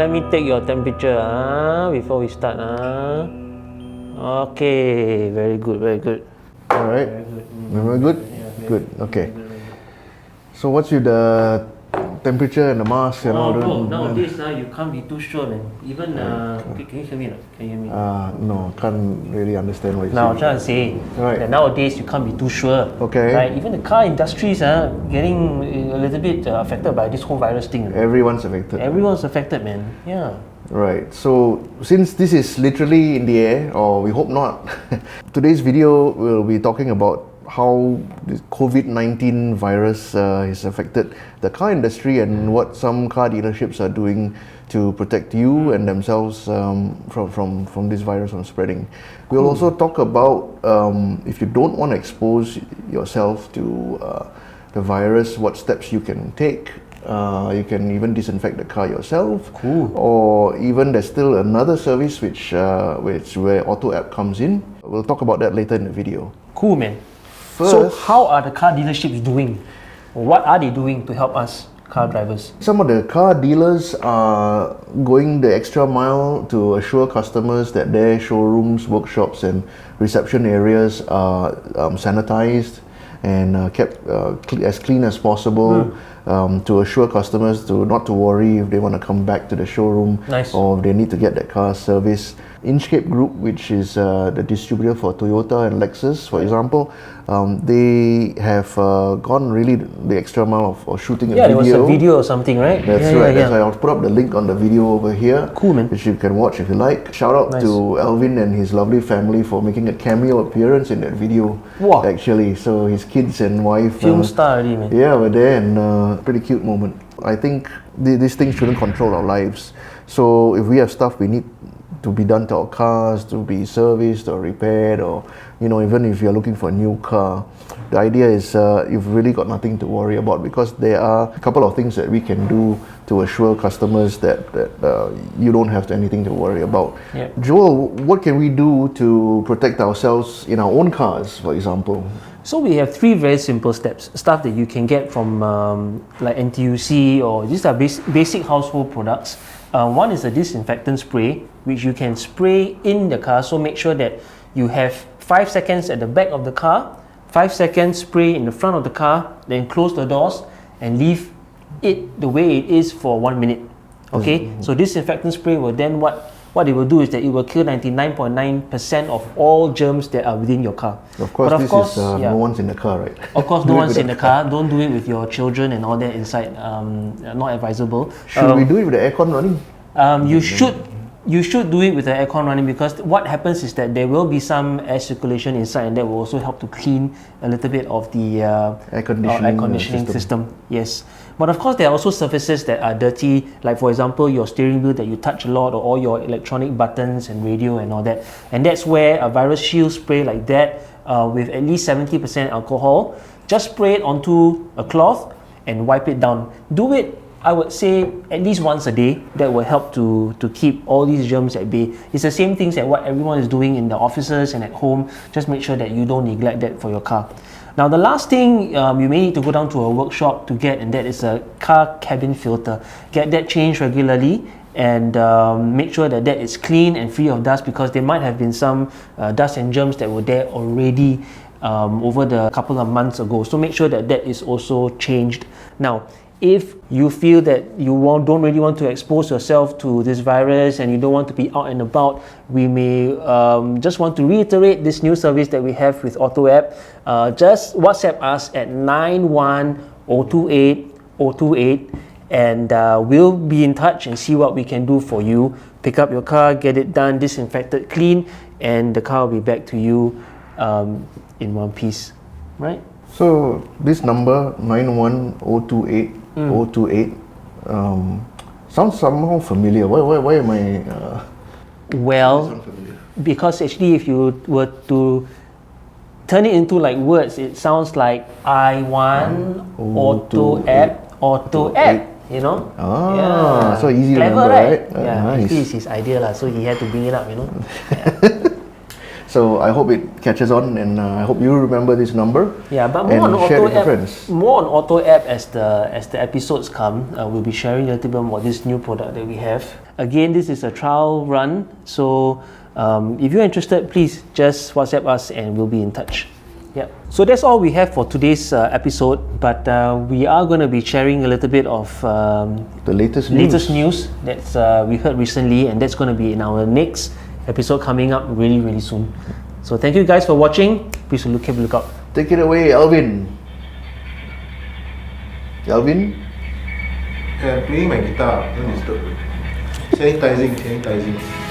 let me take your temperature before we start. Okay, very good, very good. All right. Very good. Yeah, Good. Okay. So what's with the temperature and the mask and all that? Nowadays you can't be too sure, man. Even can you hear me? Can you hear me? No, can't really understand what you're Now I'm saying. trying to say Right. that nowadays you can't be too sure. Okay. Right? Even the car industries are getting a little bit affected by this whole virus thing. Everyone's affected. Everyone's affected, man. Yeah. Right. So since this is literally in the air, or we hope not, today's video will be talking about how this COVID-19 virus has affected the car industry and what some car dealerships are doing to protect you and themselves from this virus from spreading. We'll also talk about if you don't want to expose yourself to the virus, what steps you can take. You can even disinfect the car yourself. Cool. Or even there's still another service which where AutoApp comes in. We'll talk about that later in the video. Cool, man. First, So how are the car dealerships doing? What are they doing to help us car drivers? some of the car dealers are going the extra mile to assure customers that their showrooms, workshops and reception areas are sanitized and kept as clean as possible. To assure customers not to worry if they want to come back to the showroom. Nice. Or if they need to get their car serviced. Inchcape Group, which is the distributor for Toyota and Lexus, for example, they have gone really the extra mile of shooting a video. Yeah, there was a video or something, right? That's right. That's why I'll put up the link on the video over here. Cool, man. Which you can watch if you like. Shout out to Alvin and his lovely family for making a cameo appearance in that video. Wow. Actually, so his kids and wife. Film star already, man. Yeah, we're there, and pretty cute moment. I think these things shouldn't control our lives. So if we have stuff we need to be done to our cars, to be serviced or repaired, or even if you're looking for a new car, the idea is you've really got nothing to worry about, because there are a couple of things that we can do to assure customers that you don't have anything to worry about. Yeah. Joel, what can we do to protect ourselves in our own cars, for example? So we have 3 very simple steps, stuff that you can get from like NTUC, or these are basic household products. One is a disinfectant spray, which you can spray in the car. So make sure that you have 5 seconds at the back of the car, 5 seconds spray in the front of the car, then close the doors and leave it the way it is for 1 minute. Okay, so disinfectant spray will then what it will do is that it will kill 99.9% of all germs that are within your car. Of course, but of course, no one's in the car, right? Of course, no one's in the car. Don't do it with your children and all that inside. Not advisable. Should we do it with the aircon running? You should do it with the aircon running, because what happens is that there will be some air circulation inside, and that will also help to clean a little bit of the air conditioning system. Yes, but of course there are also surfaces that are dirty, like for example your steering wheel that you touch a lot, or all your electronic buttons and radio and all that. And that's where a virus shield spray like that with at least 70% alcohol, just spray it onto a cloth and wipe it down. Do it, I would say, at least once a day. That will help to keep all these germs at bay. It's the same things that what everyone is doing in the offices and at home. Just make sure that you don't neglect that for your car. Now the last thing you may need to go down to a workshop to get, and that is a car cabin filter. Get that changed regularly, and make sure that that is clean and free of dust, because there might have been some dust and germs that were there already over the couple of months ago. So make sure that that is also changed. Now, if you feel that you don't really want to expose yourself to this virus and you don't want to be out and about, we may just want to reiterate this new service that we have with AutoApp. Just WhatsApp us at 91028 and we'll be in touch and see what we can do for you. Pick up your car, get it done, disinfected, clean, and the car will be back to you in one piece, right? So this number 91028 sounds somehow familiar. Why am I? Well, because actually, if you were to turn it into like words, it sounds like I want AutoApp. You know? Yeah. So easy clever, number, right? Yeah, Nice. actually it's his idea, so he had to bring it up, Yeah. So I hope it catches on, and I hope you remember this number. Yeah, but and more on share it with your AutoApp. friends. More on AutoApp as the episodes come. We'll be sharing a little bit about this new product that we have. Again, this is a trial run, so if you're interested, please just WhatsApp us and we'll be in touch. Yeah. So that's all we have for today's episode. But we are going to be sharing a little bit of The latest news that's we heard recently, and that's going to be in our next episode coming up really soon. So thank you guys for watching. Please have a look out. Take it away, Alvin. Alvin? Yeah, I'm playing my guitar. Don't disturb. Sanitizing.